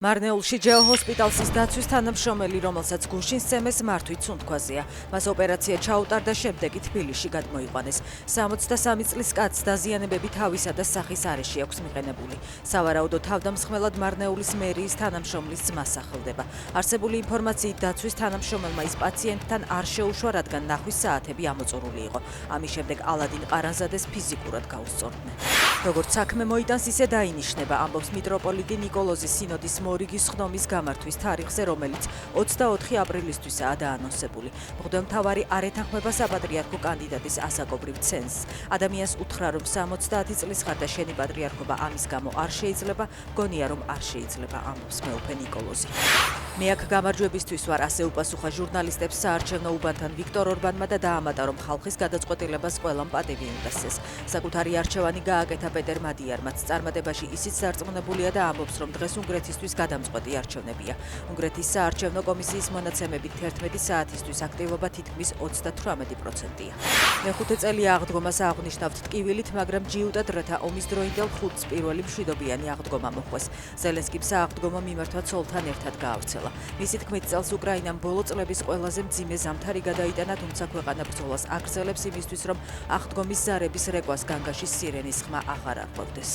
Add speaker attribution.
Speaker 1: მარნეულში ჯეო ჰოსპიტალსის დაცვის თანამშრომელი, რომელსაც გუშინ სცემეს მართვით სუნთქვაზეა. მას ოპერაცია ჩაუტარდა, შემდეგ კი თბილისში გადმოიყვანეს. 63 წლის კაცს დაზიანებები თავისა და სახის არეში აქვს მიყენებული. სავარაუდო თავდამსხმელად მარნეულის მერიის თანამშრომლის ძმას სახელდება. არსებული ინფორმაციით დაცვის თანამშრომელმა ის პაციენტთან არ შეუშვა, რადგან ნახვის საათები ამოწურული იყო. ამის შემდეგ ალა딘 ყარანზადეს ფიზიკურად გაუსწორდნენ. როგორც საქმე მოიტანს, ისე დაინიშნება, ამბობს მიტროპოლიტი ნიკოლოზის სინოდის მორიგის ხდომის გამართვის თარიღზე, რომელიც 24 აპრილისთვისაა დაანონსებული. მღვდელმთავარი არ ეთანხმება საპატრიარქო კანდიდატის ასაკობრივ ცენზს. ადამიანს უთხრა, რომ 70 წლის ხარ და შენი პატრიარქობა ამის გამო არ შეიძლება, გონია, რომ არ შეიძლება, ამბობს მეუფე ნიკოლოზი. მე აქ გამარჯვებისთვის ვარ, ასე უპასუხა ჟურნალისტებს საარჩევნო უბანთან ვიქტორ ორბანმა და დაამატა, რომ ხალხის გადაწყვეტილებას ყველამ პატივი უნდა სცეს. საკუთარი არჩევანი გააკეთა პეტერ მადიარმაც. წარმატებაში ისიც დარწმუნებულია და ამბობს, რომ დღეს უნგრეთისთვის გადამწყვეტი არჩევნებია. უნგრეთის საარჩევნო კომისიის მონაცემებით 11 საათისთვის აქტივობა თითქმის 38%-ია. მეხუთე წელია აღდგომას აღნიშნავთ ტკივილით, მაგრამ ჯიუტა დროთა ომის დროინდელ ხუთს პირველი მშვიდობიანი აღდგომა მოხდეს. ზელენსკიმ სააღდგომო მიმართვა ცოლთან ერთად გაავრცელა. მისი თქმით, წელს უკრაინამ ბოლო წლების ყველაზე მძიმე ზამთარი გადაიტანა, თუმცა ქვეყანა ბრძოლას აგრძელებს იმისთვის, რომ აღდგომის ზარების რეკვას განგაშის სირენის ხმა აღარ არღვევდეს.